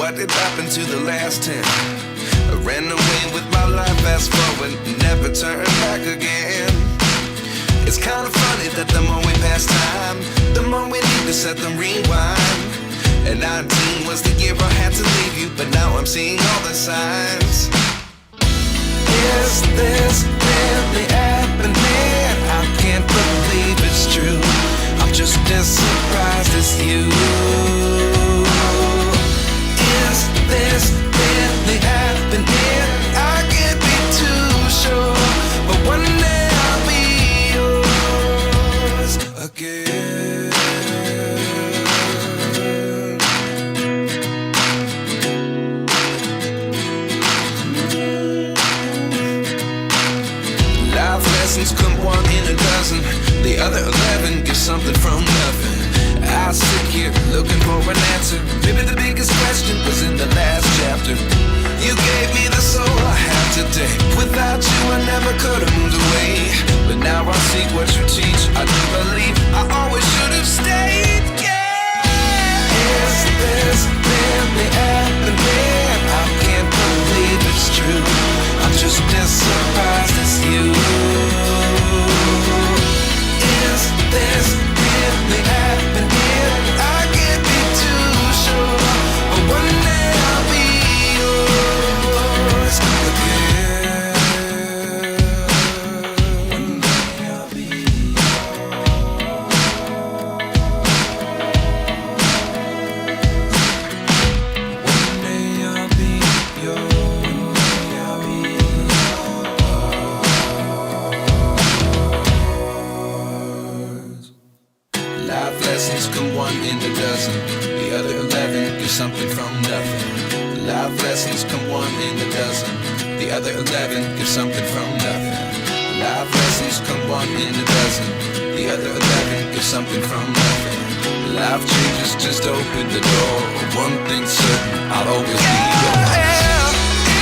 what did happen to the last 10? I ran away with my life, fast forward, never turn back again. It's kind of funny that the more we pass time, the more we need to set them rewind. And 19 was the year I had to leave you, but now I'm seeing all the signs. Is this really happening? I can't believe it's true. I'm just as surprised as you. Is this really happening? I can't be too sure, but one day I'll be yours again. Life lessons come one in a dozen. The other 11 get something from nothing. I sit here looking for an answer. Maybe the biggest question was in the last chapter. You gave me the soul I have today. Without you I never could have moved away. But now I see what you teach. I do believe I always should have stayed. Yeah. Is this really happening? I can't believe it's true. I'm just as surprised as you. Is this really happening? I can't be too sure, but one day I'll be yours again. One day I'll be yours. One day I'll be yours. One day I'll be yours. Life lessons come one in a dozen. The other 11 get something from nothing. Life lessons come one in a dozen. The other 11 get something from nothing. Life lessons come one in a dozen. The other 11 get something from nothing. Life changes just open the door. One thing's certain, I'll always be yours.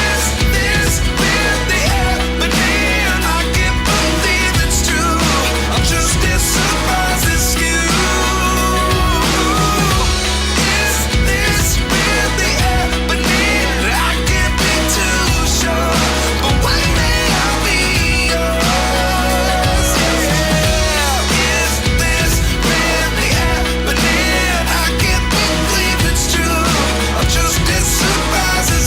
Is this really happening? I can't believe it's true. I'm just as surprised as you. Is this really happening? I can't be too sure, but one day I'll be yours. Yeah. Is this really happening? I can't believe it's true. I'm just as surprised as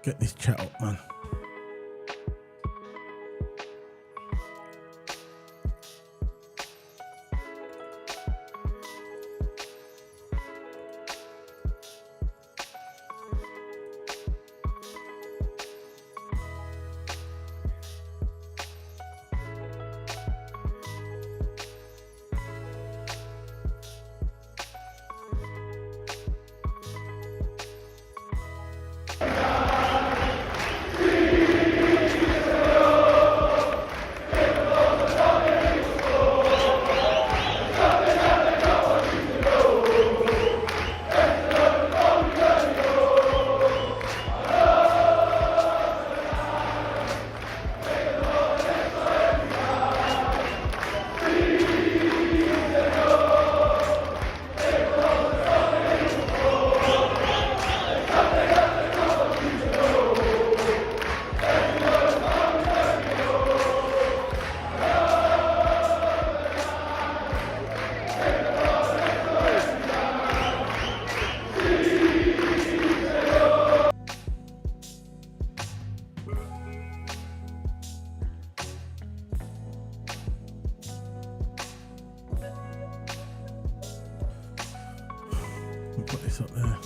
Get this chat up, man. We'll put this up there.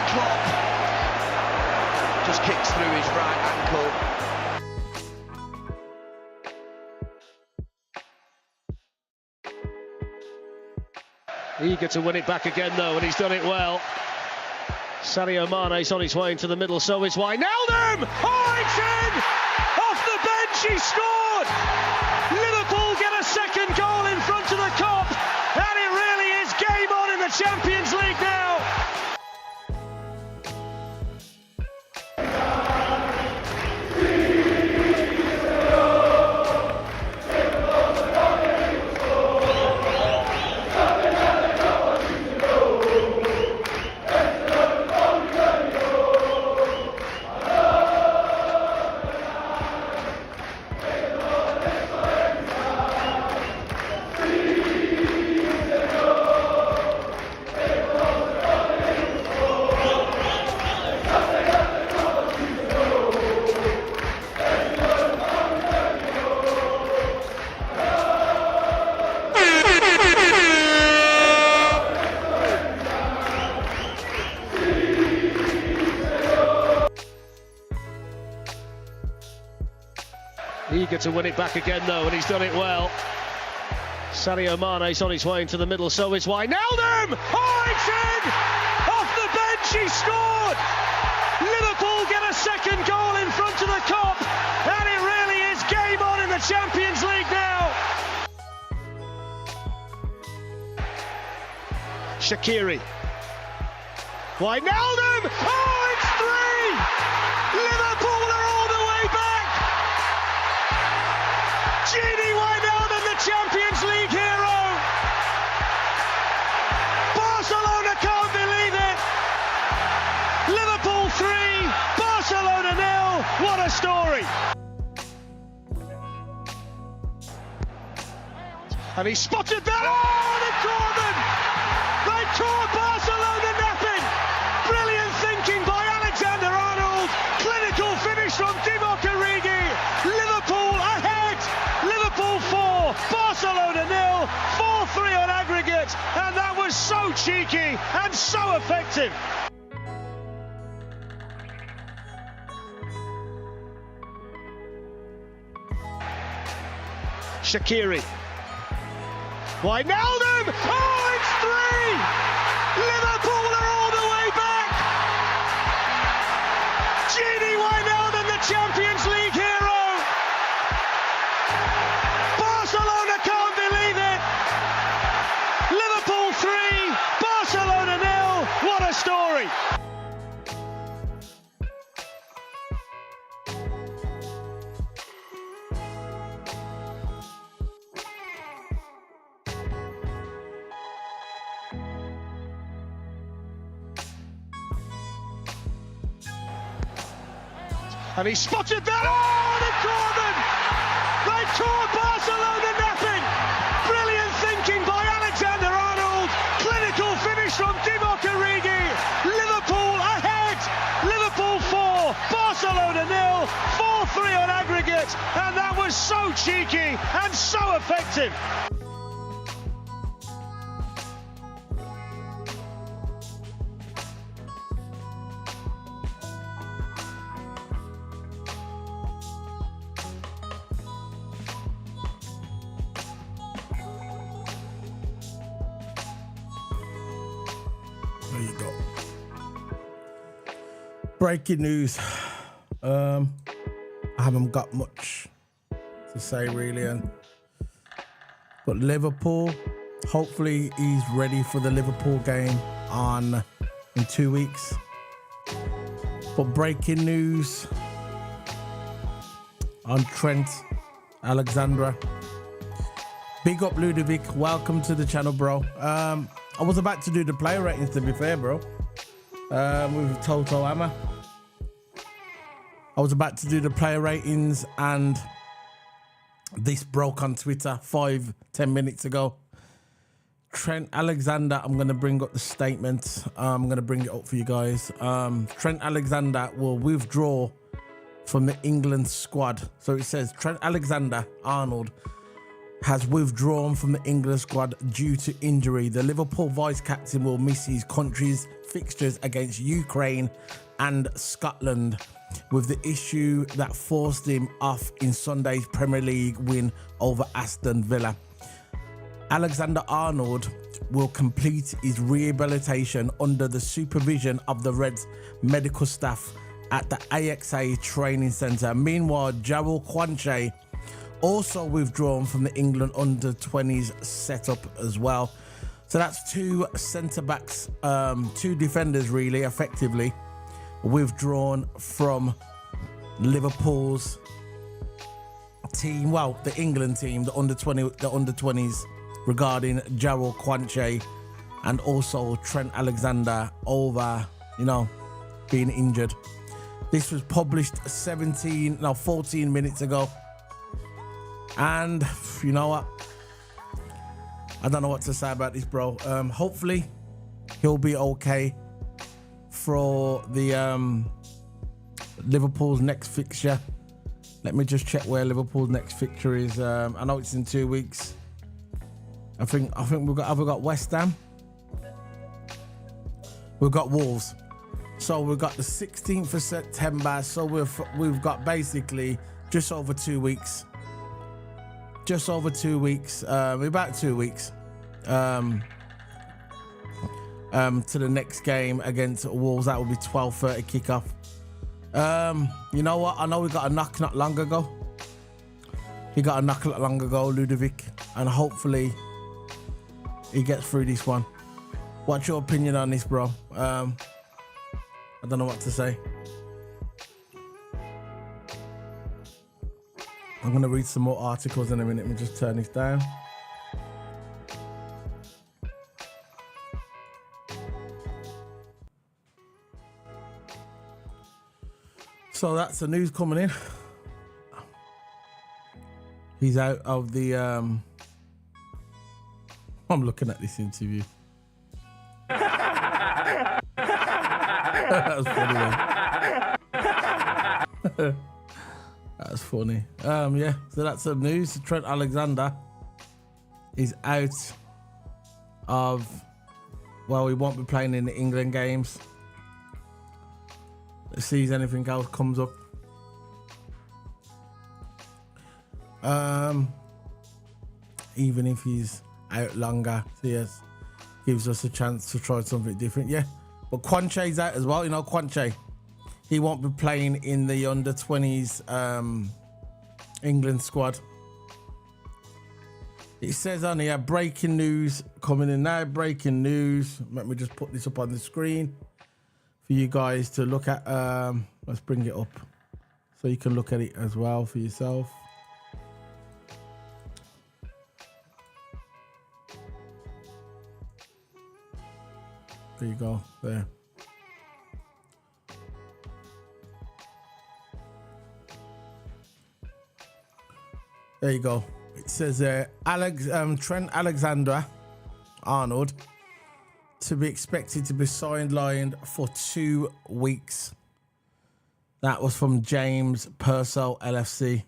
Klopp just kicks through his right ankle. Eager to win it back again though, and he's done it well. Sadio Mane's on his way into the middle, so is Wijnaldum! Oh, it's in! Off the bench, he scored! Liverpool get a second goal in front of the Kop, and it really is game on in the Champions League now! Eager to win it back again though, and he's done it well. Sadio Mane's on his way into the middle, so is Wijnaldum! Oh, it's in! Off the bench, he scored! Liverpool get a second goal in front of the Kop, and it really is game on in the Champions League now! Shaqiri. Wijnaldum! Oh, it's three! Liverpool are all the way back! Gini Wijnaldum, the Champions League hero! Barcelona can't believe it! Liverpool 3, And he spotted that. Oh, they caught them! They caught Barcelona napping! Brilliant thinking by Alexander-Arnold. Clinical finish from Divock Origi. Liverpool ahead. Liverpool 4, Barcelona 0. 4-3 on aggregate. And that was so cheeky and so effective. Shaqiri. Why now them? Oh, it's 3! Liverpool are all the way back! Gini Wijnaldum, the Champions League hero! Barcelona can't believe it! Liverpool 3, Barcelona 0. What a story! And he spotted that. Oh, they caught them! They caught Barcelona napping! Brilliant thinking by Alexander-Arnold. Clinical finish from Divock Origi. Liverpool ahead. Liverpool 4, Barcelona 0. 4-3 on aggregate. And that was so cheeky and so effective. There you go. Breaking news. I haven't got much to say really, but Liverpool, hopefully he's ready for the Liverpool game in 2 weeks. But breaking news on Trent Alexander. Big up Ludovic, welcome to the channel, bro. I was about to do the player ratings, to be fair, bro. With Toto Hammer. I was about to do the player ratings and this broke on Twitter 5-10 minutes ago. Trent Alexander, I'm going to bring up the statement. I'm going to bring it up for you guys. Trent Alexander will withdraw from the England squad. So it says Trent Alexander-Arnold has withdrawn from the England squad due to injury. The Liverpool vice-captain will miss his country's fixtures against Ukraine and Scotland, with the issue that forced him off in Sunday's Premier League win over Aston Villa. Alexander-Arnold will complete his rehabilitation under the supervision of the Reds medical staff at the AXA training centre. Meanwhile, Jarrell Quanshay also withdrawn from the England under-20s setup as well. So that's two centre-backs, two defenders really, effectively, withdrawn from Liverpool's team, well, the England team, the under-20s, regarding Jarrell Quanshay and also Trent Alexander over, being injured. This was published 14 minutes ago. And you know what? I don't know what to say about this, bro. Hopefully he'll be okay for the Liverpool's next fixture. Let me just check where Liverpool's next fixture is. I know it's in 2 weeks. I think we've got West Ham. We've got Wolves. So we've got the 16th of September. So we've got basically just over 2 weeks. Just over 2 weeks. About 2 weeks. To the next game against Wolves. That will be 12:30 kickoff. You know what? I know we got a knock not long ago. He got a knock not long ago, Ludovic, and hopefully he gets through this one. What's your opinion on this, bro? I don't know what to say. I'm going to read some more articles in a minute. Let me just turn this down. So that's the news coming in. He's out of the I'm looking at this interview. That was funny, man. That's funny. Yeah, so that's some news. Trent Alexander is out of, well, he won't be playing in the England games. Let's see if anything else comes up. Even if he's out longer, so yes, gives us a chance to try something different. Yeah, but Quanche's out as well. You know, Quanche, he won't be playing in the under-20s England squad. It says on here, breaking news coming in now. Breaking news. Let me just put this up on the screen for you guys to look at. Let's bring it up so you can look at it as well for yourself. There you go. There. There you go. It says Trent Alexander-Arnold to be expected to be sidelined for 2 weeks. That was from James Purcell LFC.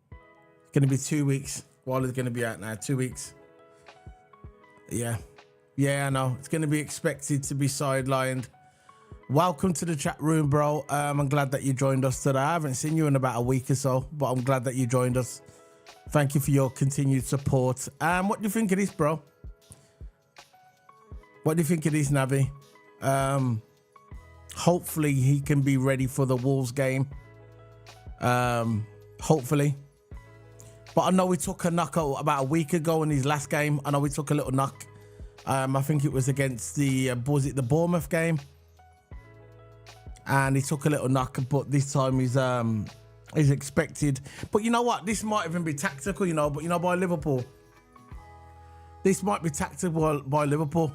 It's going to be 2 weeks. While it's going to be out now. 2 weeks. Yeah. Yeah, I know. It's going to be expected to be sidelined. Welcome to the chat room, bro. I'm glad that you joined us today. I haven't seen you in about a week or so, but I'm glad that you joined us. Thank you for your continued support. What do you think of this, bro? What do you think of this, Navi? Hopefully he can be ready for the Wolves game. Hopefully. But I know we took a knock about a week ago in his last game. I know we took a little knock. I think it was against the Bournemouth game, and he took a little knock. But this time he's expected. But you know what? This might even be tactical. You know, but you know, by Liverpool, this might be tactical by Liverpool.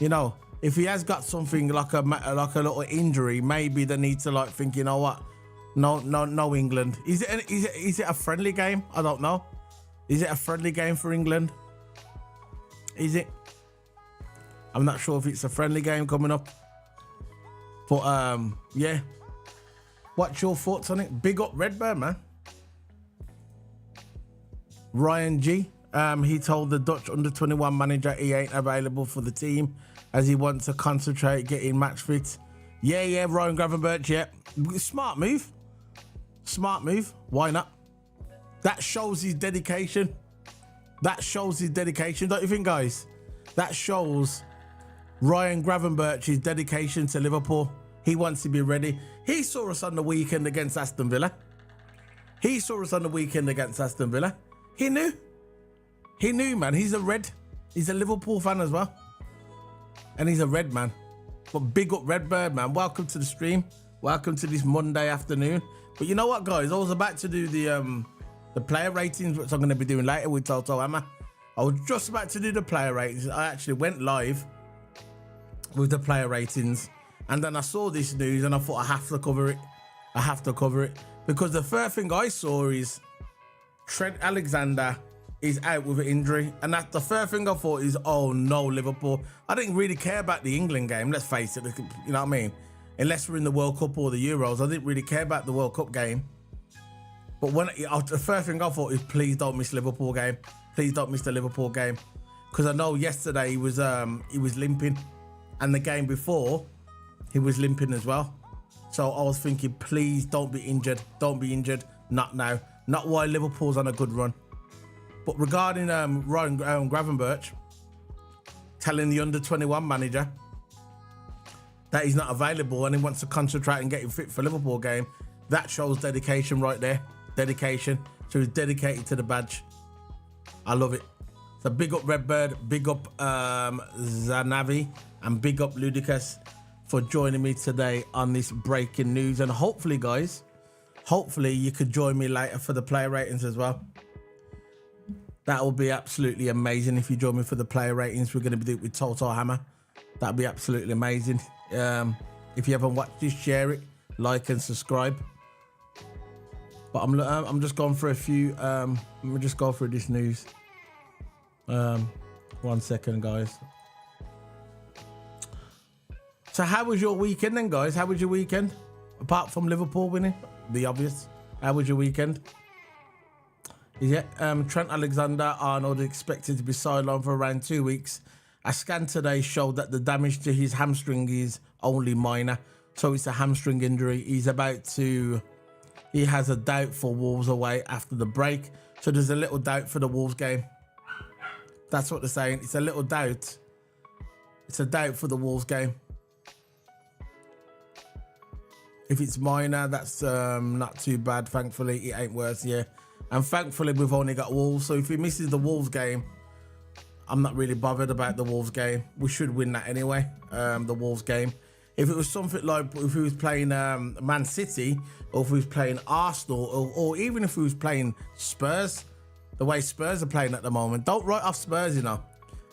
You know, if he has got something like a little injury, maybe they need to like think. You know what? No, England. Is it a friendly game? I don't know. Is it a friendly game for England? Is it? I'm not sure if it's a friendly game coming up. But yeah. What's your thoughts on it? Big up Redbird, man. Ryan G. He told the Dutch under-21 manager he ain't available for the team as he wants to concentrate getting match fit. Yeah, Ryan Gravenberch, yeah. Smart move. Smart move. Why not? That shows his dedication. That shows his dedication, don't you think, guys? That shows Ryan Gravenberch's dedication to Liverpool. He wants to be ready. He saw us on the weekend against Aston Villa. He knew. He knew, man. He's a Liverpool fan as well. And he's a Red man. But big up Redbird, man. Welcome to the stream. Welcome to this Monday afternoon. But you know what, guys? I was about to do the player ratings, which I'm going to be doing later with Toto Hammer. I was just about to do the player ratings. I actually went live with the player ratings, and then I saw this news and I thought I have to cover it. Because the first thing I saw is Trent Alexander is out with an injury, and that's the first thing I thought is, oh no, Liverpool. I didn't really care about the England game, let's face it, you know what I mean? Unless we're in the World Cup or the Euros, I didn't really care about the World Cup game. But the first thing I thought is, please don't miss Liverpool game. Please don't miss the Liverpool game. Because I know yesterday he was limping. And the game before, he was limping as well. So I was thinking, please don't be injured. Don't be injured. Not now. Not while Liverpool's on a good run. But regarding Ryan Gravenberch telling the under-21 manager that he's not available and he wants to concentrate and get him fit for Liverpool game, that shows dedication right there. Dedication. So he's dedicated to the badge. I love it. So big up Redbird, big up Zanavi, and big up Ludicus for joining me today on this breaking news. And hopefully, guys, you could join me later for the player ratings as well. That will be absolutely amazing if you join me for the player ratings. We're going to be doing it with Toto Hammer. That'd be absolutely amazing. If you haven't watched this, share it, like and subscribe. But I'm just going for a few. Let me just go through this news. 1 second, guys. So how was your weekend then, guys? How was your weekend? Apart from Liverpool winning, the obvious. How was your weekend? Yeah, Trent Alexander-Arnold expected to be sidelined for around 2 weeks. A scan today showed that the damage to his hamstring is only minor. So it's a hamstring injury. He has a doubt for Wolves away after the break. So there's a little doubt for the Wolves game. That's what they're saying. It's a little doubt. It's a doubt for the Wolves game. If it's minor, that's not too bad. Thankfully, it ain't worse, yeah. And thankfully, we've only got Wolves. So if he misses the Wolves game, I'm not really bothered about the Wolves game. We should win that anyway, the Wolves game. If it was something like if he was playing Man City, or if he was playing Arsenal, or even if he was playing Spurs, the way Spurs are playing at the moment, don't write off Spurs, you know.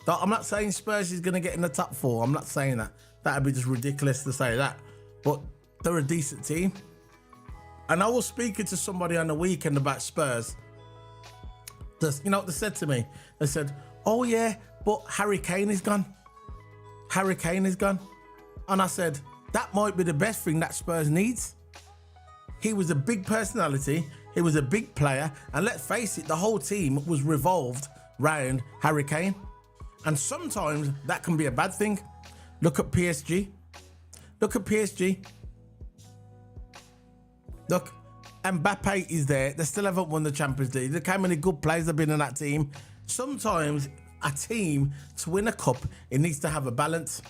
I'm not saying Spurs is going to get in the top 4. I'm not saying that. That would be just ridiculous to say that. But they're a decent team. And I was speaking to somebody on the weekend about Spurs. You know what they said to me? They said, oh yeah, but Harry Kane is gone. Harry Kane is gone. And I said, that might be the best thing that Spurs needs. He was a big personality. He was a big player. And let's face it, the whole team was revolved round Harry Kane. And sometimes that can be a bad thing. Look at PSG. Look at PSG. Look, Mbappe is there. They still haven't won the Champions League. Look how many good players have been in that team. Sometimes a team, to win a cup, it needs to have a balance.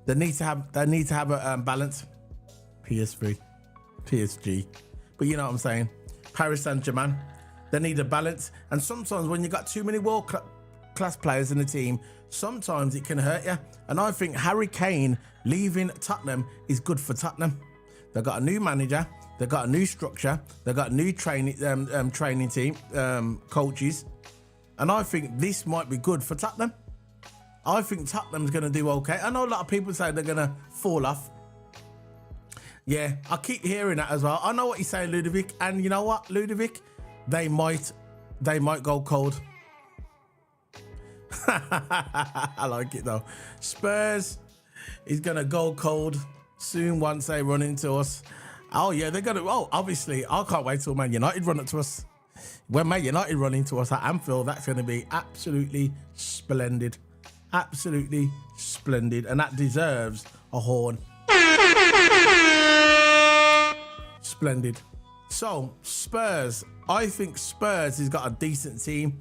They need to have a balance. PSG. But you know what I'm saying. Paris Saint-Germain. They need a balance. And sometimes when you got too many world-class players in the team, sometimes it can hurt you. And I think Harry Kane leaving Tottenham is good for Tottenham. They've got a new manager. They've got a new structure. They've got new training team, coaches. And I think this might be good for Tottenham. I think Tottenham's going to do okay. I know a lot of people say they're going to fall off. Yeah, I keep hearing that as well. I know what you're saying, Ludovic. And you know what, Ludovic? They might go cold. I like it though. Spurs is going to go cold soon once they run into us. Oh yeah, they're going to, obviously, I can't wait till Man United run into us. When Man United run into us at Anfield, that's going to be absolutely splendid. Absolutely splendid. And that deserves a horn. Splendid. So, Spurs. I think Spurs has got a decent team.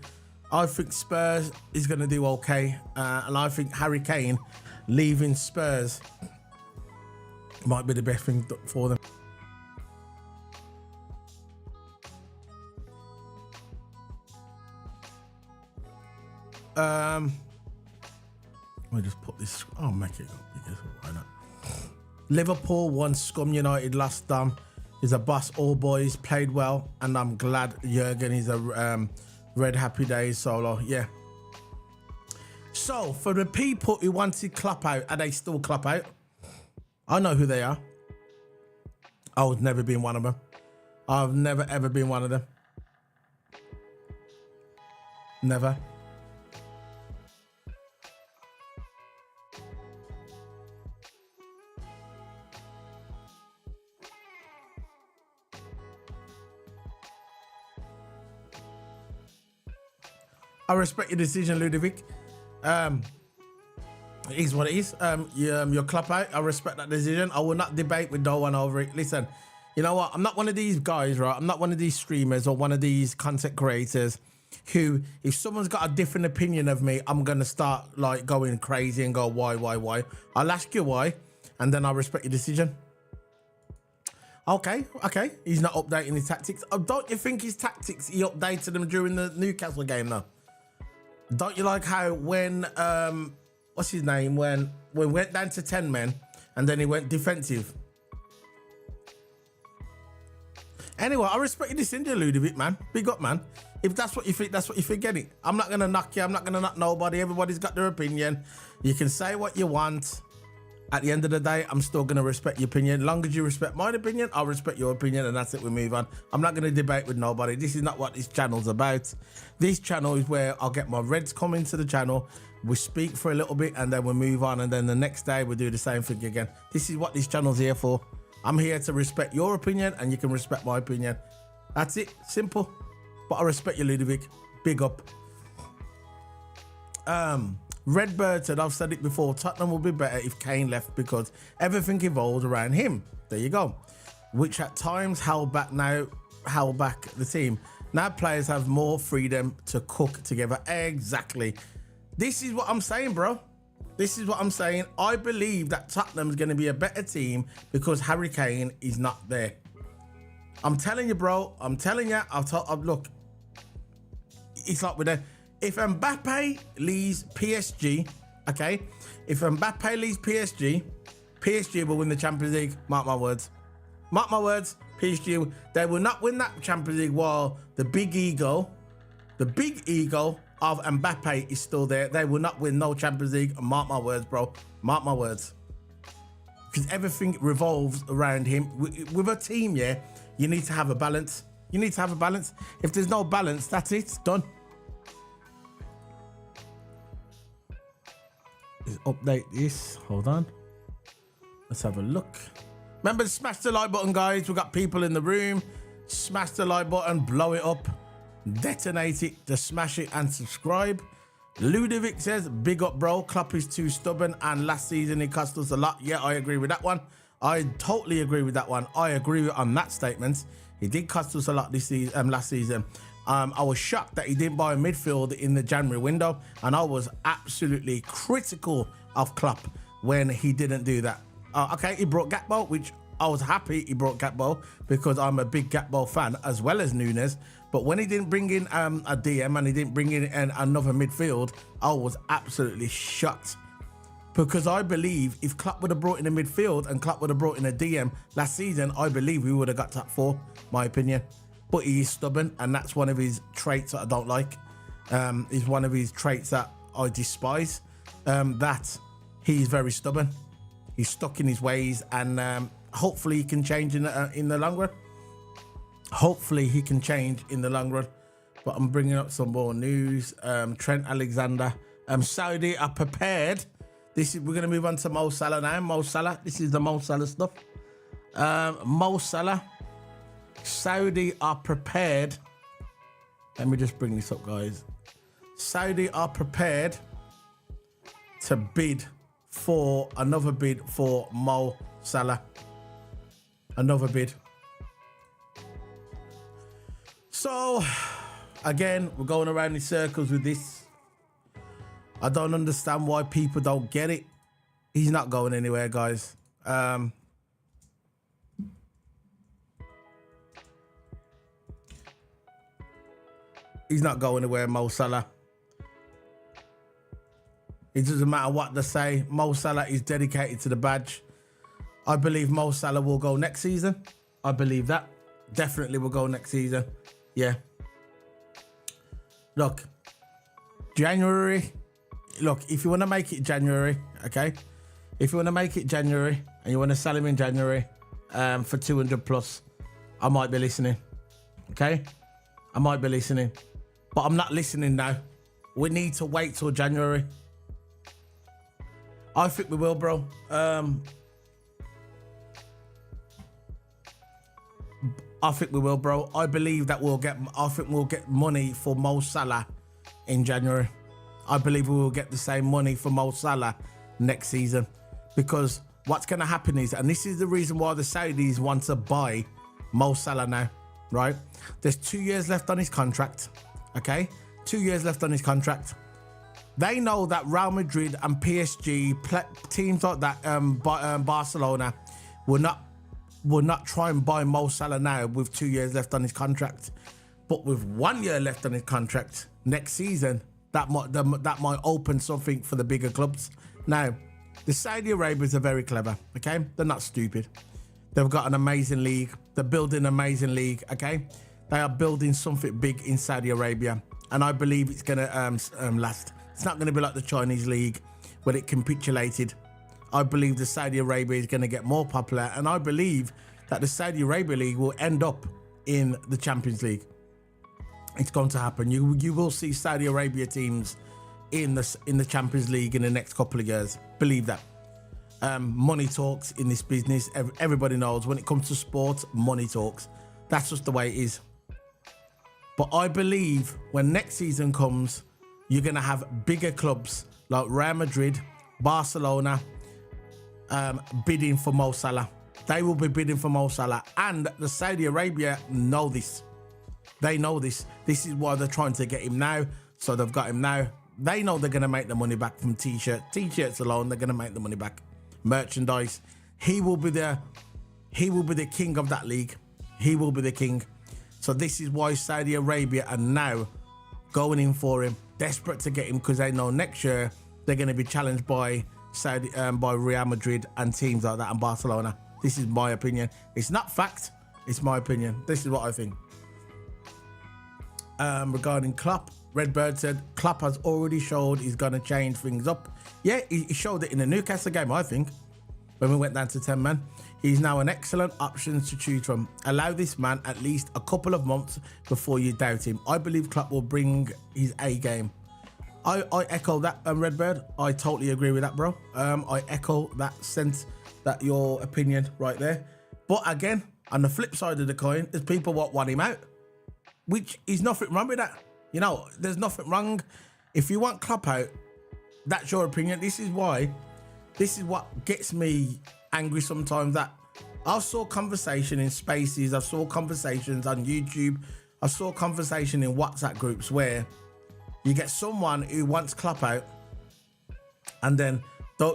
I think Spurs is going to do okay. And I think Harry Kane leaving Spurs might be the best thing for them. Let me just put this. I'll make it up because why not? Liverpool won. Scum United lost. He's a boss. All boys played well, and I'm glad Jurgen is a red happy days solo. Yeah. So for the people who wanted Klopp out, are they still Klopp out? I know who they are. I've never been one of them. I've never ever been one of them. Never. I respect your decision, Ludovic. It is what it is. Your Klopp out. I respect that decision. I will not debate with no one over it. Listen, you know what? I'm not one of these guys, right? I'm not one of these streamers or one of these content creators who, if someone's got a different opinion of me, I'm going to start like going crazy and go, why? I'll ask you why, and then I'll respect your decision. Okay. He's not updating his tactics. Don't you think his tactics, he updated them during the Newcastle game though? Don't you like how when, what's his name? When we went down to 10 men and then he went defensive. Anyway, I respect your decision, Ludovic, man. Big up, man. If that's what you think, that's what you think, get it. I'm not going to knock you. I'm not going to knock nobody. Everybody's got their opinion. You can say what you want. At the end of the day, I'm still going to respect your opinion. As long as you respect my opinion, I'll respect your opinion, and that's it. We move on. I'm not going to debate with nobody. This is not what this channel's about. This channel is where I'll get my Reds come into the channel. We speak for a little bit, and then we move on, and then the next day we do the same thing again. This is what this channel's here for. I'm here to respect your opinion, and you can respect my opinion. That's it. Simple. But I respect you, Ludovic. Big up. Redbird said, I've said it before, Tottenham will be better if Kane left because everything evolved around him. There you go. Which at times held back the team. Now players have more freedom to cook together. Exactly. This is what I'm saying, bro. This is what I'm saying. I believe that Tottenham's going to be a better team because Harry Kane is not there. I'm telling you, bro. I'm telling you. Look, it's like with them. If Mbappe leaves PSG, okay? If Mbappe leaves PSG will win the Champions League. Mark my words. Mark my words. PSG, they will not win that Champions League while the big ego of Mbappe is still there. They will not win no Champions League. Mark my words, bro. Mark my words. Because everything revolves around him. With a team, yeah, you need to have a balance. You need to have a balance. If there's no balance, that's it. It's done. Update this. Hold on. Let's have a look. Remember to smash the like button, guys. We've got people in the room. Smash the like button, blow it up, detonate it, just smash it and subscribe. Ludovic says, big up, bro. Klopp is too stubborn and last season he cost us a lot. Yeah, I agree with that one. I totally agree with that one. I agree on that statement. He did cost us a lot this season, last season. I was shocked that he didn't buy a midfield in the January window, and I was absolutely critical of Klopp when he didn't do that. Okay, he brought Gakpo, which I was happy he brought Gakpo because I'm a big Gakpo fan as well as Nunes. But when he didn't bring in a DM and he didn't bring in another midfield, I was absolutely shocked. Because I believe if Klopp would have brought in a midfield and Klopp would have brought in a DM last season, I believe we would have got top 4, my opinion. But he is stubborn, and that's one of his traits that I don't like. Is one of his traits that I despise. That he's very stubborn. He's stuck in his ways, and hopefully he can change in the long run. Hopefully he can change in the long run. But I'm bringing up some more news. Trent Alexander. Saudi are prepared. We're going to move on to Mo Salah now. Mo Salah. This is the Mo Salah stuff. Mo Salah. Saudi are prepared. Let me just bring this up, guys. Saudi are prepared to bid for another bid for Mo Salah. Another bid. So, again, we're going around in circles with this. I don't understand why people don't get it. He's not going anywhere, guys. He's not going anywhere, Mo Salah. It doesn't matter what they say. Mo Salah is dedicated to the badge. I believe Mo Salah will go next season. I believe that. Definitely will go next season. Yeah. Look, January. Look, if you want to make it January, okay? If you want to make it January and you want to sell him in January for 200 plus, I might be listening. Okay? I might be listening. But I'm not listening now. We need to wait till January. I think we will, bro. I think we will, bro. I believe that we'll get money for Mo Salah in January. I believe we will get the same money for Mo Salah next season. Because what's going to happen is, and this is the reason why the Saudis want to buy Mo Salah now, right? There's 2 years left on his contract. Okay, 2 years left on his contract. They know that Real Madrid and PSG, teams like that, Barcelona, will not try and buy Mo Salah now with 2 years left on his contract. But with 1 year left on his contract next season, that might open something for the bigger clubs. Now, the Saudi Arabians are very clever. Okay, they're not stupid. They've got an amazing league. They're building an amazing league. Okay. They are building something big in Saudi Arabia, and I believe it's going to last. It's not going to be like the Chinese league where it capitulated. I believe the Saudi Arabia is going to get more popular, and I believe that the Saudi Arabia League will end up in the Champions League. It's going to happen. You will see Saudi Arabia teams in the Champions League in the next couple of years. Believe that. Money talks in this business. Everybody knows when it comes to sport, money talks. That's just the way it is. But I believe when next season comes, you're going to have bigger clubs like Real Madrid, Barcelona, bidding for Mo Salah. They will be bidding for Mo Salah. And the Saudi Arabia know this. They know this. This is why they're trying to get him now. So they've got him now. They know they're going to make the money back from T-shirts alone. They're going to make the money back. Merchandise. He will be the king of that league. He will be the king. So this is why Saudi Arabia are now going in for him, desperate to get him, because they know next year they're going to be challenged by by Real Madrid and teams like that, and Barcelona. This is my opinion. It's not fact. It's my opinion. This is what I think. Regarding Klopp, Redbird said Klopp has already showed he's going to change things up. Yeah, he showed it in the Newcastle game, I think, when we went down to 10 men. He's now an excellent option to choose from. Allow this man at least a couple of months before you doubt him. I believe Klopp will bring his A game. I echo that, Redbird. I totally agree with that, bro. I echo that sense, that your opinion right there. But again, on the flip side of the coin, there's people what want him out, which is nothing wrong with that. You know, there's nothing wrong. If you want Klopp out, that's your opinion. This is what gets me angry sometimes, that I saw conversation in spaces, I saw conversations on YouTube, I saw conversation in WhatsApp groups where you get someone who wants Klopp out, and then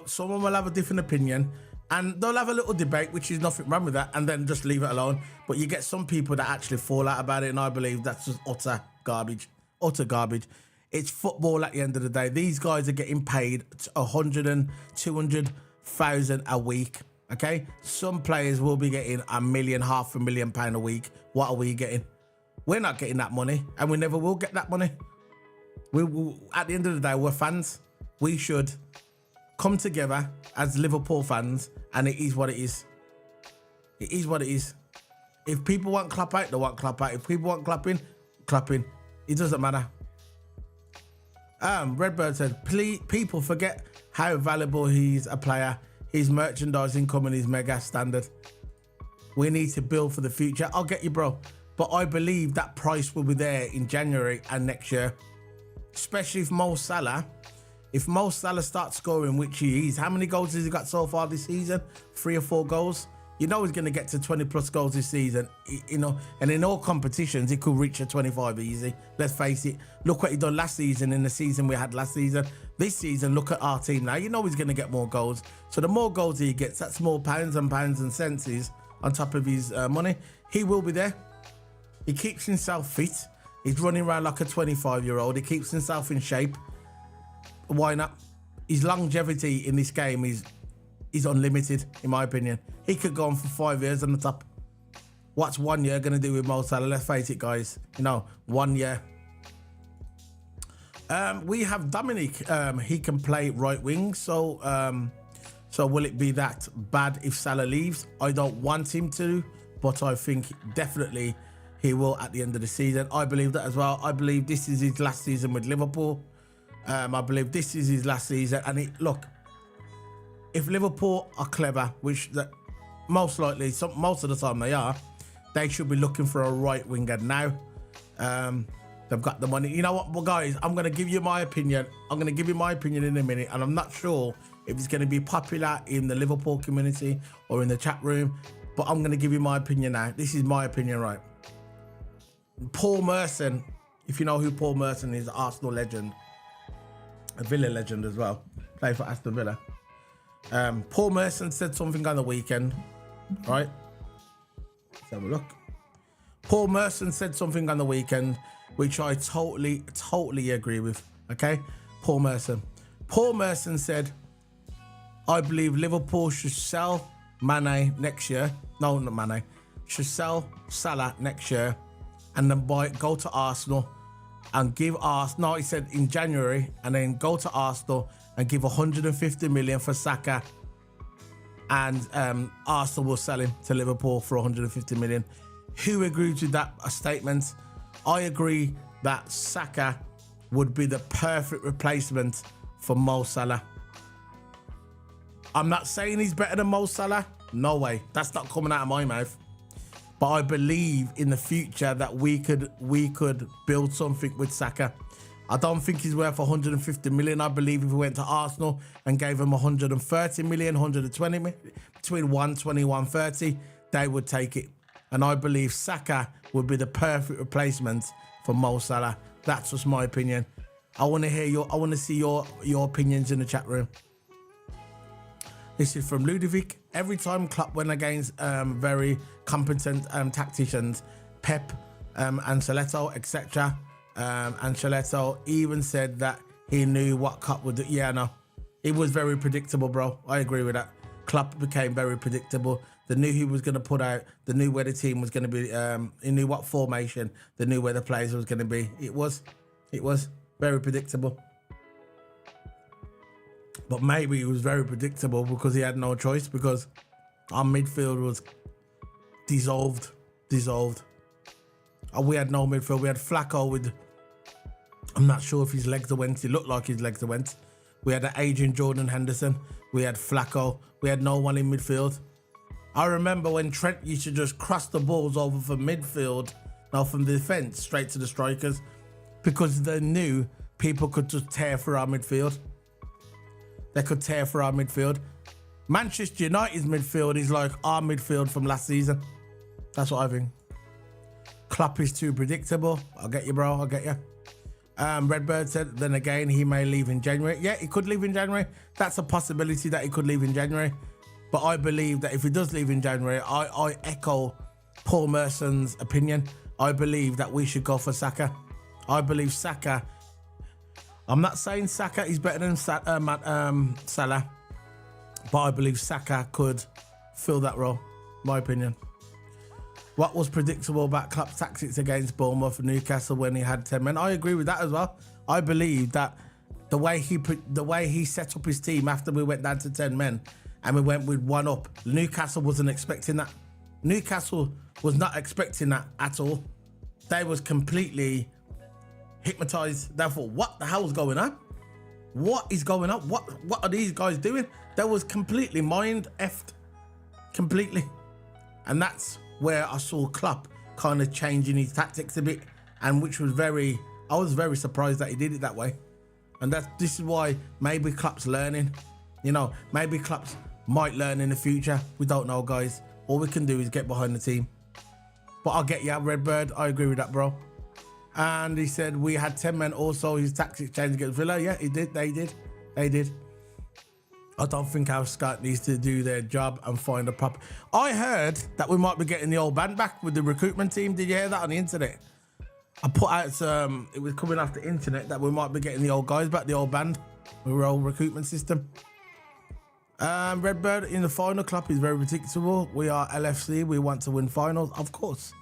someone will have a different opinion, and they'll have a little debate, which is nothing wrong with that, and then just leave it alone. But you get some people that actually fall out about it, and I believe that's just utter garbage. Utter garbage. It's football at the end of the day. These guys are getting paid 100 and 200,000 a week. Okay, some players will be getting £1 million, £500,000 a week. What are we getting? We're not getting that money, and we never will get that money. At the end of the day, we're fans. We should come together as Liverpool fans, and it is what it is. It is what it is. If people want Klopp out, they want Klopp out. If people want clapping. It doesn't matter. Redbird said, please, people forget how valuable he's a player. His merchandising coming is mega standard. We need to build for the future. I'll get you, bro. But I believe that price will be there in January and next year. Especially if Mo Salah starts scoring, which he is. How many goals has he got so far this season? 3 or 4 goals. You know he's going to get to 20 plus goals this season. You know, and in all competitions, he could reach a 25 easy. Let's face it. Look what he done last season in the season we had last season. This season, look at our team now. You know he's going to get more goals. So the more goals he gets, that's more pounds and cents on top of his money. He will be there. He keeps himself fit. He's running around like a 25-year-old. He keeps himself in shape. Why not? His longevity in this game is unlimited, in my opinion. He could go on for 5 years on the top. What's 1 year going to do with Mo Salah? Let's face it, guys. You know, 1 year. We have Dominic. He can play right wing. So will it be that bad if Salah leaves? I don't want him to, but I think definitely he will at the end of the season. I believe that as well. I believe this is his last season with Liverpool. I believe this is his last season. And look, if Liverpool are clever, which most likely, most of the time they are, they should be looking for a right winger now. They've got the money. You know what, well, guys, I'm going to give you my opinion. I'm going to give you my opinion in a minute, and I'm not sure if it's going to be popular in the Liverpool community or in the chat room, but I'm going to give you my opinion now. This is my opinion, right? Paul Merson, if you know who Paul Merson is, Arsenal legend, a Villa legend as well, played for Aston Villa. Paul Merson said something on the weekend, right? Let's have a look. Paul Merson said something on the weekend, which I totally agree with, okay? Paul Merson said, I believe Liverpool should sell Mane next year. No, not Mane. Should sell Salah next year and then go to Arsenal and give Arsenal, no, he said in January, and then go to Arsenal and give 150 million for Saka and Arsenal will sell him to Liverpool for 150 million. Who agrees with that statement? I agree that Saka would be the perfect replacement for Mo Salah. I'm not saying he's better than Mo Salah. No way. That's not coming out of my mouth. But I believe in the future that we could build something with Saka. I don't think he's worth 150 million. I believe if we went to Arsenal and gave him 130 million, 120 million, between 120, 130, they would take it. And I believe Saka would be the perfect replacement for Mo Salah. That's just my opinion. I want to see your opinions in the chat room. This is from Ludovic. Every time Klopp went against very competent tacticians, Pep, Ancelotti, etc. Ancelotti even said that he knew what Klopp would do. Yeah, no. It was very predictable, bro. I agree with that. Klopp became very predictable. They knew he was going to put out. They knew where the team was going to be. He knew what formation. They knew where the players was going to be. It was very predictable. But maybe it was very predictable because he had no choice, because our midfield was dissolved. We had no midfield. We had Flacco with, I'm not sure if his legs went. It looked like his legs went. We had an aging Jordan Henderson. We had Flacco. We had no one in midfield. I remember when Trent used to just cross the balls over from midfield, from the defence straight to the strikers, because they knew people could just tear through our midfield. They could tear through our midfield. Manchester United's midfield is like our midfield from last season. That's what I think. Klopp is too predictable. I'll get you, bro. I'll get you. Redbird said, then again, he may leave in January. Yeah, he could leave in January. That's a possibility that he could leave in January. But I believe that if he does leave in January, I echo Paul Merson's opinion. I believe that we should go for Saka. I believe Saka. I'm not saying Saka is better than Salah, but I believe Saka could fill that role. My opinion. What was predictable about Klopp's tactics against Bournemouth and Newcastle when he had 10 men? I agree with that as well. I believe that the way he set up his team after we went down to 10 men and we went with one up, Newcastle wasn't expecting that. Newcastle was not expecting that at all. They was completely hypnotized. They thought, what the hell is going on? What is going on? What are these guys doing? They was completely mind-effed. Completely. And that's where I saw Klopp kind of changing his tactics a bit, and which was I was very surprised that he did it that way. And this is why maybe Klopp's learning. Maybe Klopp's might learn in the future. We don't know, guys. All we can do is get behind the team. But I'll get you, Redbird. I agree with that, bro. And he said we had 10 men also. His tactics changed against Villa. Yeah, he did. They did. I don't think our scout needs to do their job and find a proper. I heard that we might be getting the old band back with the recruitment team. Did you hear that on the internet? I put out it was coming off the internet that we might be getting the old guys back, the old band, with our old recruitment system. Redbird in the final. Klopp is very predictable. We are LFC. We want to win finals. Of course.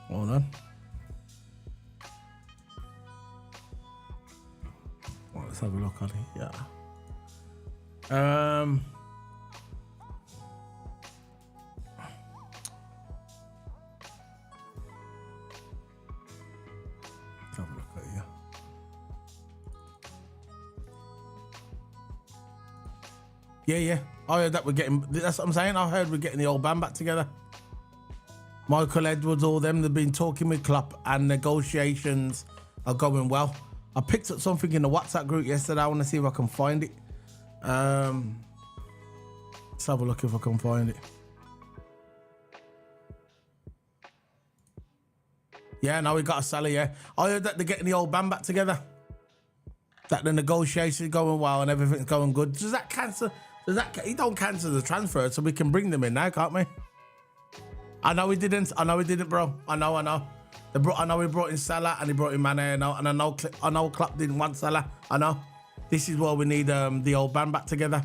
Hold on. Well, let's have a look on it. Yeah. Let's have a look at it. Yeah. Yeah. I heard that we're getting. That's what I'm saying. I heard we're getting the old band back together. Michael Edwards, all them, they've been talking with Klopp and negotiations are going well. I picked up something in the WhatsApp group yesterday. I want to see if I can find it. Let's have a look if I can find it. Yeah, now we got a Salah, yeah. I heard that they're getting the old band back together. That the negotiations are going well and everything's going good. Does that cancel? He don't cancel the transfer, so we can bring them in now, can't we? I know he didn't, bro. I know. I know he brought in Salah and he brought in Mane. I know Klopp didn't want Salah. I know. This is why we need the old band back together.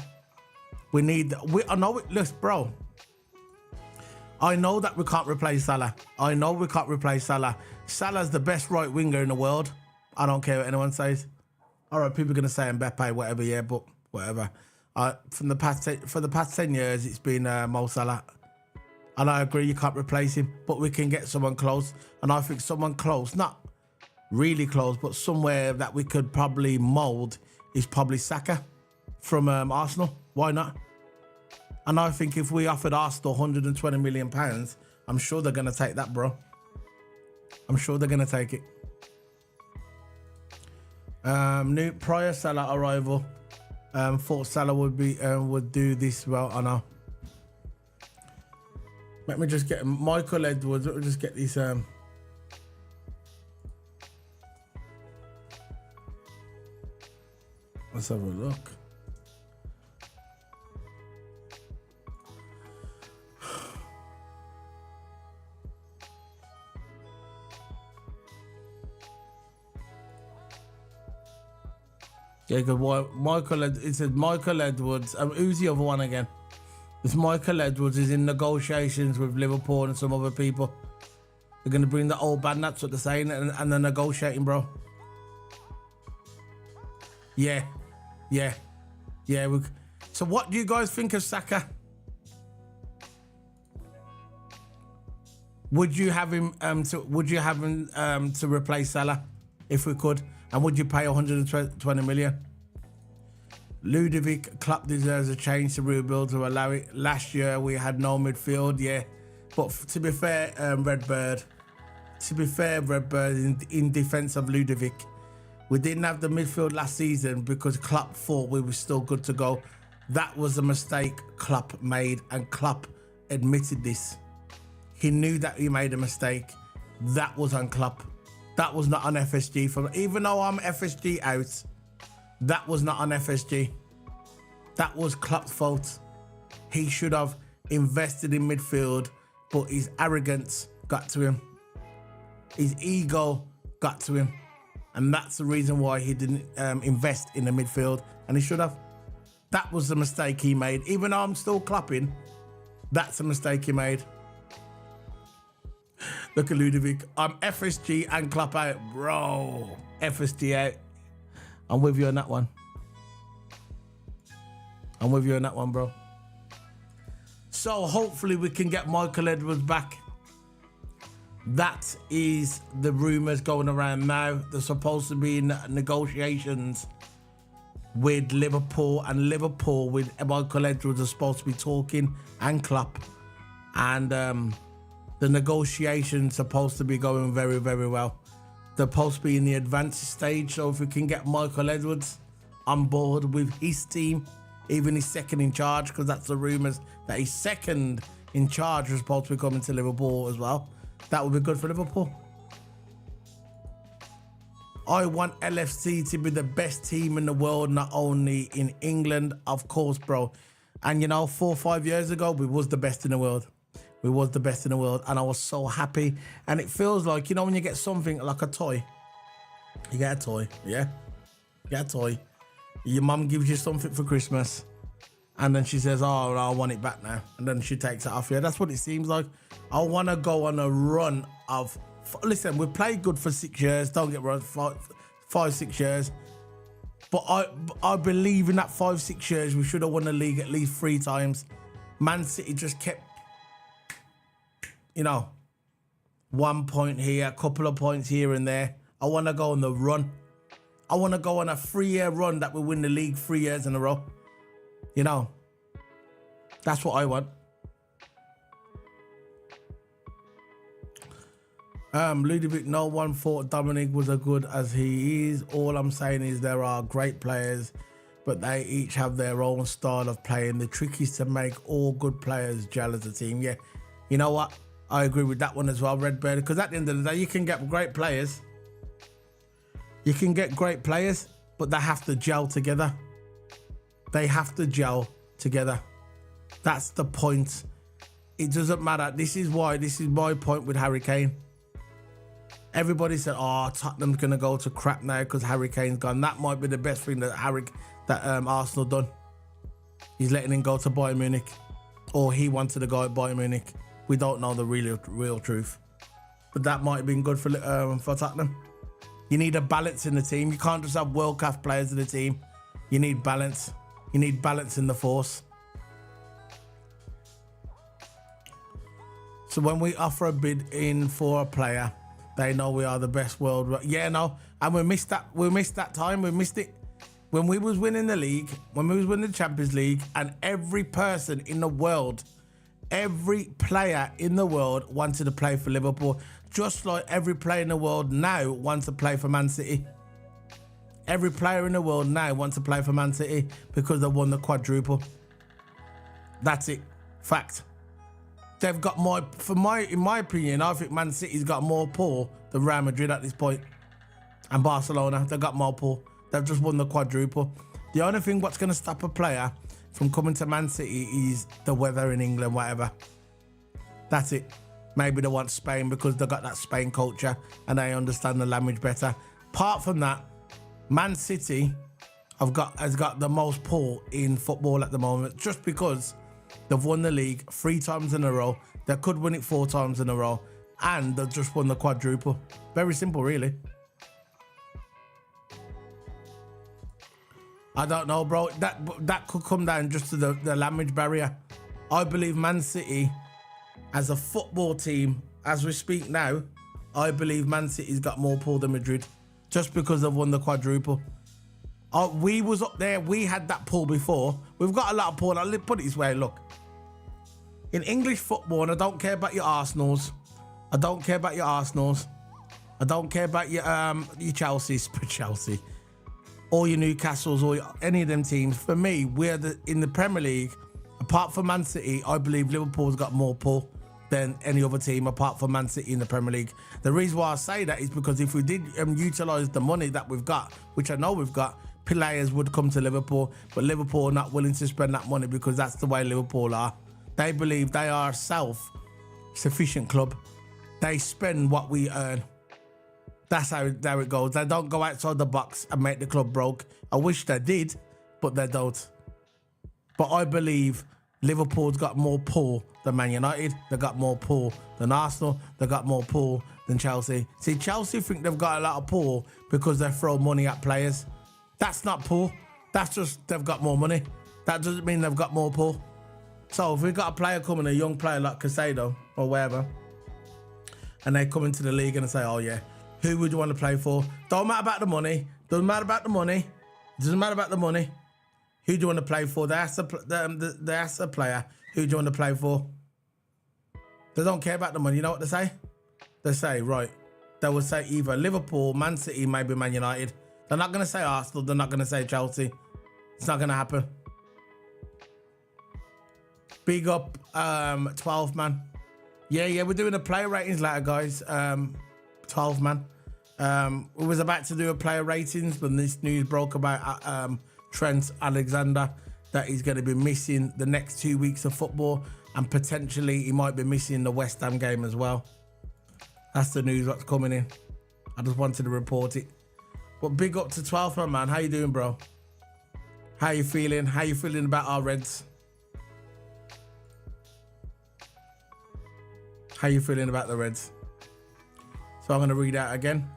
Look, bro. I know that we can't replace Salah. Salah's the best right winger in the world. I don't care what anyone says. All right, people are gonna say Mbappe, whatever, yeah, but whatever. For the past 10 years, it's been Mo Salah. And I agree, you can't replace him, but we can get someone close. And I think someone close, not really close, but somewhere that we could probably mould is probably Saka from Arsenal. Why not? And I think if we offered Arsenal £120 million, I'm sure they're going to take that, bro. I'm sure they're going to take it. New prior Salah arrival, thought Salah would do this well. I know. Let me just get Michael Edwards. Let me just get these. Let's have a look. Yeah, good. Michael. It says Michael Edwards. Who's the other one again? This Michael Edwards is in negotiations with Liverpool and some other people. They're going to bring the old band. That's what they're saying, and they're negotiating, bro. Yeah. So, what do you guys think of Saka? Would you have him? To replace Salah, if we could? And would you pay 120 million? Ludovic, Klopp deserves a change to rebuild to allow it. Last year we had no midfield, yeah. But to be fair, Redbird, in defence of Ludovic, we didn't have the midfield last season because Klopp thought we were still good to go. That was a mistake Klopp made, and Klopp admitted this. He knew that he made a mistake. That was on Klopp. That was not on FSG. Even though I'm FSG out, that was not on FSG. That was Klopp's fault. He should have invested in midfield, but his arrogance got to him. His ego got to him. And that's the reason why he didn't invest in the midfield. And he should have. That was the mistake he made. Even though I'm still clapping, that's a mistake he made. Look at Ludovic. I'm FSG and Klopp out. Bro, FSG out. I'm with you on that one. Bro. So hopefully we can get Michael Edwards back. That is the rumours going around now. They're supposed to be in negotiations with Liverpool, and Liverpool with Michael Edwards are supposed to be talking, and Klopp. And the negotiations supposed to be going very, very well. They're supposed to be in the advanced stage, so if we can get Michael Edwards on board with his team, even his second in charge, because that's the rumours that his second in charge was supposed to be coming to Liverpool as well. That would be good for Liverpool. I want LFC to be the best team in the world, not only in England, of course, bro. And 4 or 5 years ago, we was the best in the world. And I was so happy. And it feels like, when you get something like a toy, you get a toy, yeah? You get a toy. Your mum gives you something for Christmas, and then she says, oh, I want it back now. And then she takes it off you. That's what it seems like. I want to go on a run of... Listen, we played good for 6 years. Don't get me wrong, 5-6 years. But I believe in that 5-6 years, we should have won the league at least 3 times. Man City just kept... 1 point here, a couple of points here and there. I want to go on the run. I want to go on a 3-year run that we win the league 3 years in a row. That's what I want. Ludovic, no one thought Dominic was as good as he is. All I'm saying is there are great players, but they each have their own style of playing. The trick is to make all good players gel as a team. Yeah, you know what? I agree with that one as well, Redbird, because at the end of the day, you can get great players. But they have to gel together. That's the point. It doesn't matter. This is my point with Harry Kane. Everybody said, oh, Tottenham's going to go to crap now because Harry Kane's gone. That might be the best thing that Arsenal done. He's letting him go to Bayern Munich. Or he wanted to go at Bayern Munich. We don't know the real truth. But that might have been good for Tottenham. You need a balance in the team. You can't just have world-class players in the team. You need balance. You need balance in the force. So when we offer a bid in for a player, they know we are the best world. Yeah, no, and we missed that. We missed that time. We missed it when we was winning the league, when we was winning the Champions League, and every person in the world, every player in the world wanted to play for Liverpool, just like every player in the world now wants to play for Man City. Every player in the world now wants to play for Man City because they won the quadruple. That's it. Fact. They've got more, in my opinion, I think Man City's got more pull than Real Madrid at this point. And Barcelona, they've got more pull. They've just won the quadruple. The only thing what's going to stop a player from coming to Man City is the weather in England, whatever. That's it. Maybe they want Spain because they've got that Spain culture and they understand the language better. Apart from that, Man City has got the most pull in football at the moment, just because they've won the league 3 times in a row. They could win it 4 times in a row, and they've just won the quadruple. Very simple, really. I don't know, bro. That could come down just to the language barrier. I believe Man City, as a football team, as we speak now, I believe Man City's got more pull than Madrid, just because they've won the quadruple. We was up there. We had that pull before. We've got a lot of pull. I'll put it this way. Look, in English football, and I don't care about your Arsenals. I don't care about your Arsenals. I don't care about your Chelsea, or your Newcastles, or any of them teams. For me, in the Premier League, apart from Man City, I believe Liverpool's got more pull than any other team apart from Man City in the Premier League. The reason why I say that is because if we did utilise the money that we've got, which I know we've got, players would come to Liverpool, but Liverpool are not willing to spend that money because that's the way Liverpool are. They believe they are a self-sufficient club. They spend what we earn. That's how it goes. They don't go outside the box and make the club broke. I wish they did, but they don't. But I believe Liverpool's got more pull than Man United. They've got more pull than Arsenal. They've got more pull than Chelsea. See, Chelsea think they've got a lot of pull because they throw money at players. That's not pull. That's just they've got more money. That doesn't mean they've got more pull. So if we've got a player coming, a young player like Casado or whatever, and they come into the league and say, oh yeah, who would you want to play for? Don't matter about the money. Doesn't matter about the money. Doesn't matter about the money. Who do you want to play for? They ask the player, who do you want to play for? They don't care about the money. You know what they say? They say, right, they will say either Liverpool, Man City, maybe Man United. They're not going to say Arsenal. They're not going to say Chelsea. It's not going to happen. Big up 12 man. Yeah, we're doing a player ratings later, guys. 12 man. We was about to do a player ratings, but this news broke about Trent Alexander, that he's going to be missing the next 2 weeks of football, and potentially he might be missing the West Ham game as well. That's the news that's coming in. I just wanted to report it. But big up to 12th man. How you doing, bro? How you feeling? How you feeling about our Reds? How you feeling about the Reds? So I'm going to read out again.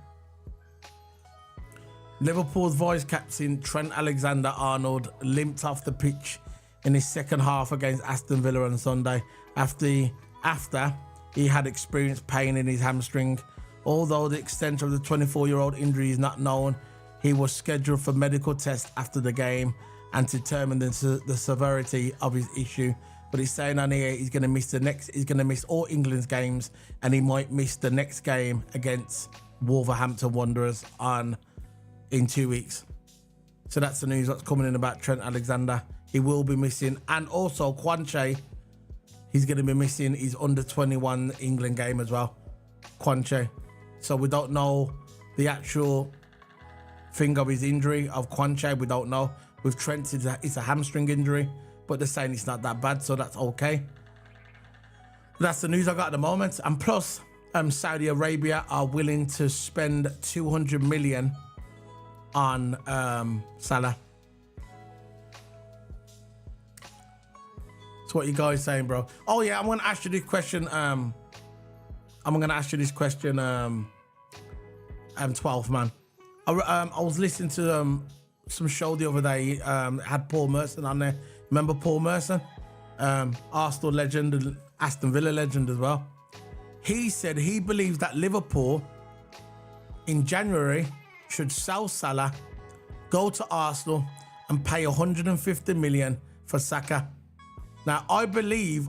Liverpool's vice captain Trent Alexander-Arnold limped off the pitch in his second half against Aston Villa on Sunday after he had experienced pain in his hamstring. Although the extent of the 24-year-old injury is not known, he was scheduled for medical tests after the game and to determine the severity of his issue. But he's saying on here he's going to miss all England's games, and he might miss the next game against Wolverhampton Wanderers in 2 weeks. So that's the news that's coming in about Trent Alexander. He will be missing, and also Quanche, he's going to be missing his under-21 England game as well. Quanche. So we don't know the actual thing of his injury of Quanche. We don't know. With Trent, it's a hamstring injury, but they're saying it's not that bad, so that's okay. That's the news I got at the moment. And plus, Saudi Arabia are willing to spend 200 million on Salah. That's what you guys saying, bro. Oh yeah, I'm gonna ask you this question. 12th man. I was listening to some show the other day. Had Paul Merson on there. Remember Paul Merson? Arsenal legend and Aston Villa legend as well. He said he believes that Liverpool in January should sell Salah, go to Arsenal and pay 150 million for Saka. Now, I agree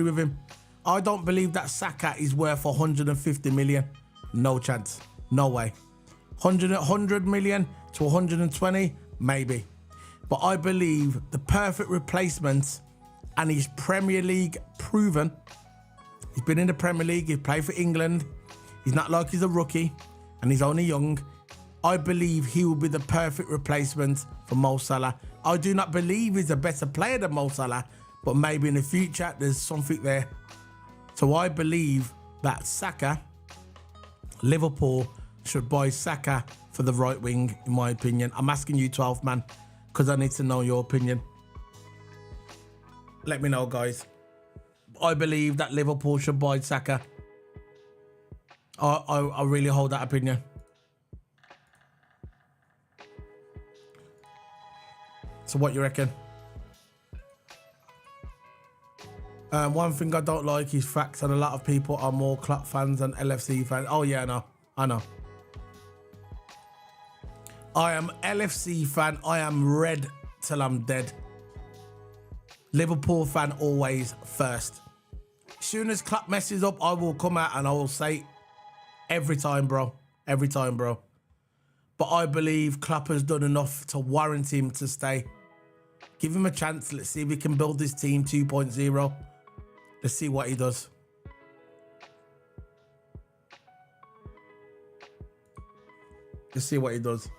with him. I don't believe that Saka is worth 150 million. No chance. No way. 100 million to 120, maybe. But I believe the perfect replacement, and he's Premier League proven. He's been in the Premier League. He's played for England. He's not like he's a rookie and he's only young. I believe he will be the perfect replacement for Mo Salah. I do not believe he's a better player than Mo Salah, but maybe in the future there's something there. So I believe that Saka, Liverpool should buy Saka for the right wing, in my opinion. I'm asking you 12 man because I need to know your opinion. Let me know, guys. I believe that Liverpool should buy Saka. I really hold that opinion. So what you reckon? One thing I don't like is facts, and a lot of people are more Klopp fans than LFC fans. Oh yeah, I know. I am LFC fan. I am red till I'm dead. Liverpool fan always first. As soon as Klopp messes up, I will come out and I will say every time, bro. Every time, bro. But I believe Klopp has done enough to warrant him to stay. Give him a chance. Let's see if we can build this team 2.0. Let's see what he does. Let's see what he does.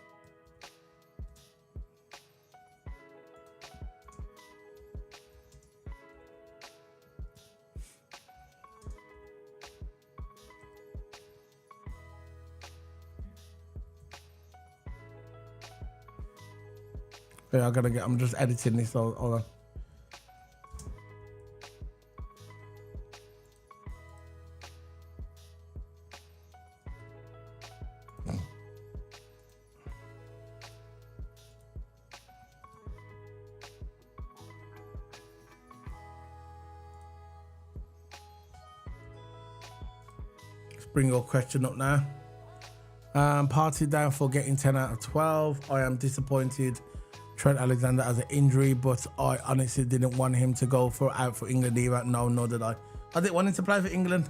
Yeah, I'm just editing this. Hold on. Let's bring your question up now. Party down for getting 10 out of 12. I am disappointed Trent Alexander has an injury, but I honestly didn't want him to go out for England either. No, nor did I. I didn't want him to play for England.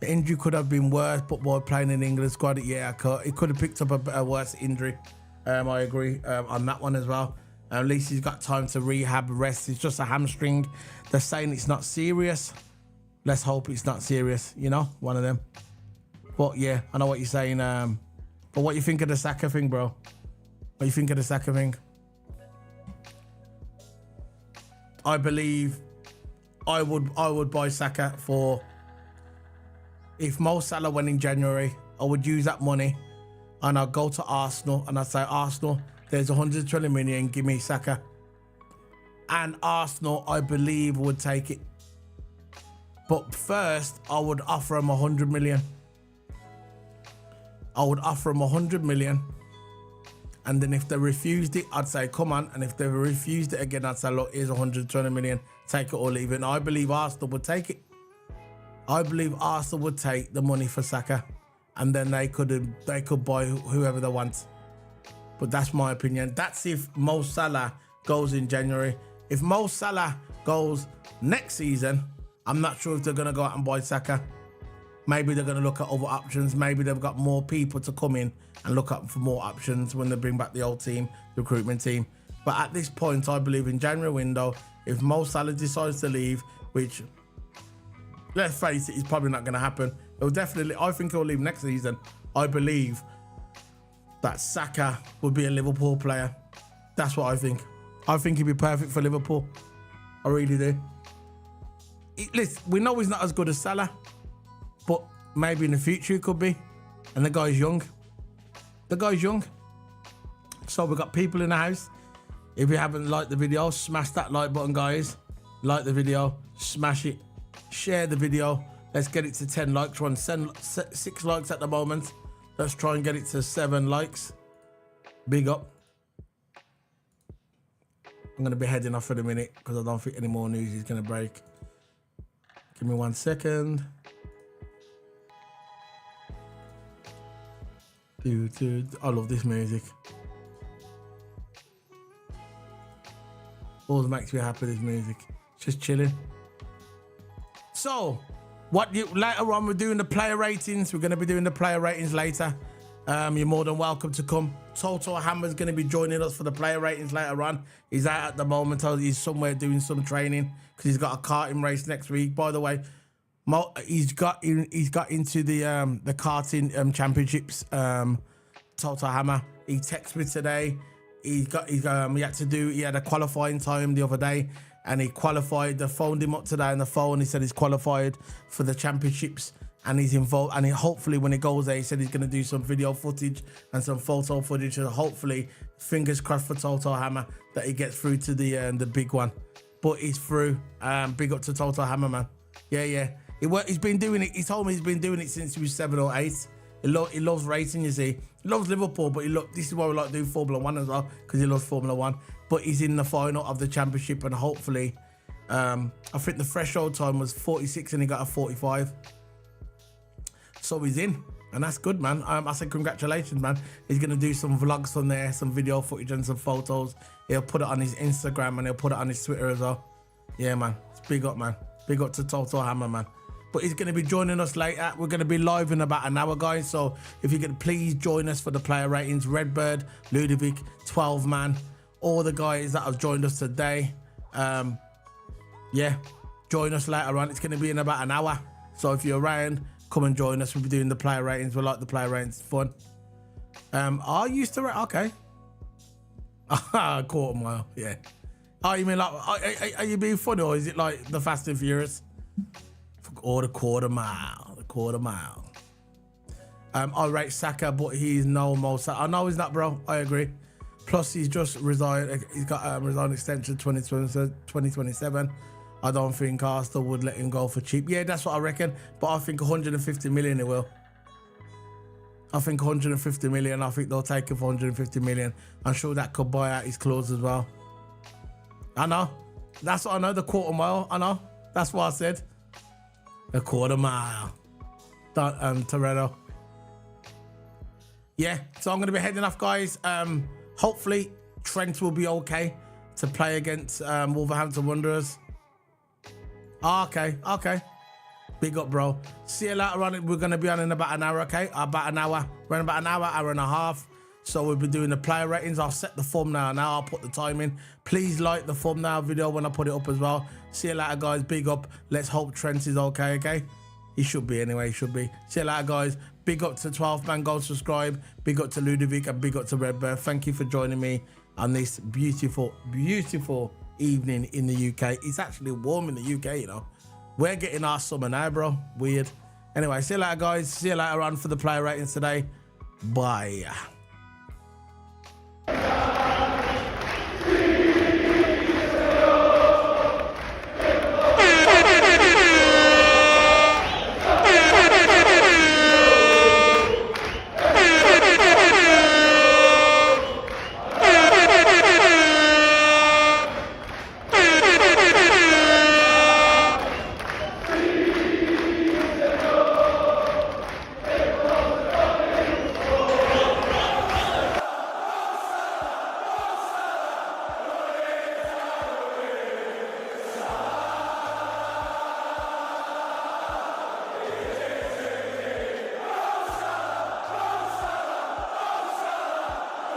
The injury could have been worse, but while playing in England squad, yeah, he could have picked up a worse injury. I agree on that one as well. At least he's got time to rehab, rest. It's just a hamstring. They're saying it's not serious. Let's hope it's not serious, you know, one of them. But yeah, I know what you're saying. But what you think of the Saka thing, bro? What do you think of the Saka thing? I believe I would buy Saka for, if Mo Salah went in January, I would use that money and I'd go to Arsenal and I'd say, Arsenal, there's 120 million, give me Saka. And Arsenal, I believe, would take it. But first, I would offer him 100 million. I would offer him 100 million. And then if they refused it, I'd say, come on. And if they refused it again, I'd say, look, here's 120 million. Take it or leave it. And I believe Arsenal would take it. I believe Arsenal would take the money for Saka. And then they could buy whoever they want. But that's my opinion. That's if Mo Salah goes in January. If Mo Salah goes next season, I'm not sure if they're going to go out and buy Saka. Maybe they're going to look at other options. Maybe they've got more people to come in and look up for more options when they bring back the old team, the recruitment team. But at this point, I believe in January window, if Mo Salah decides to leave, which, let's face it, is probably not going to happen. It'll definitely, I think he'll leave next season. I believe that Saka would be a Liverpool player. That's what I think. I think he'd be perfect for Liverpool. I really do. Listen, we know he's not as good as Salah, but maybe in the future he could be. And the guy's young. The guy's young. So we've got people in the house. If you haven't liked the video, smash that like button, guys. Like the video, smash it. Share the video. Let's get it to 10 likes. We're on 6 likes at the moment. Let's try and get it to 7 likes. Big up. I'm going to be heading off in a minute because I don't think any more news is going to break. Give me 1 second. Dude, I love this music. Always makes me happy, this music. Just chilling. So, later on, we're doing the player ratings. We're going to be doing the player ratings later. You're more than welcome to come. Toto Hammer's going to be joining us for the player ratings later on. He's out at the moment. He's somewhere doing some training because he's got a karting race next week. By the way, he's got into the karting championships. Toto Hammer. He texted me today. He had a qualifying time the other day, and he qualified. They phoned him up today on the phone. He said he's qualified for the championships. And he's involved, and hopefully when he goes there, he said he's going to do some video footage and some photo footage, and hopefully, fingers crossed for Toto Hammer that he gets through to the big one. But he's through. Big up to Toto Hammer, man. Yeah. He's been doing it. He told me he's been doing it since he was 7 or 8. He loves racing, you see. He loves Liverpool, but this is why we like doing Formula 1 as well, because he loves Formula 1. But he's in the final of the championship, and hopefully, I think the threshold time was 46, and he got a 45. So he's in, and that's good, man. I said congratulations, man. He's going to do some vlogs from there, some video footage and some photos. He'll put it on his Instagram and he'll put it on his Twitter as well. Yeah, man. It's big up, man. Big up to Toto Hammer, man. But he's going to be joining us later. We're going to be live in about an hour, guys. So if you could please join us for the player ratings. Redbird, Ludovic, 12 man, all the guys that have joined us today. Yeah, join us later on. It's going to be in about an hour. So if you're around, come and join us. We'll be doing the player ratings. We like the player ratings. It's fun. I used to... Okay. Quarter mile. Yeah. Oh, you mean like... Are you being funny, or is it like the Fast and Furious? Or the quarter mile. The quarter mile. I rate Saka, but he's no more... I know he's not, bro. I agree. Plus, he's just resigned. He's got resign extension 2027. I don't think Arsenal would let him go for cheap. Yeah, that's what I reckon. But I think 150 million it will. I think 150 million. I think they'll take him for 150 million. I'm sure that could buy out his clause as well. I know. That's what I know. The quarter mile. I know. That's what I said. A quarter mile. Toretto. Yeah. So I'm going to be heading off, guys. Hopefully Trent will be okay to play against Wolverhampton Wanderers. Okay. Big up, bro. See you later on. We're going to be on in about an hour, okay? About an hour. We're in about an hour and a half. So we'll be doing the player ratings. I'll set the thumbnail now. I'll put the time in. Please like the thumbnail video when I put it up as well. See you later, guys. Big up. Let's hope Trent is okay? He should be anyway. He should be. See you later, guys. Big up to 12 man. Go subscribe. Big up to Ludovic and big up to Redbird. Thank you for joining me on this beautiful evening in the UK. It's actually warm in the UK, you know. We're getting our summer now, bro. Weird. Anyway, see you later, guys. See you later on for the player ratings today. Bye.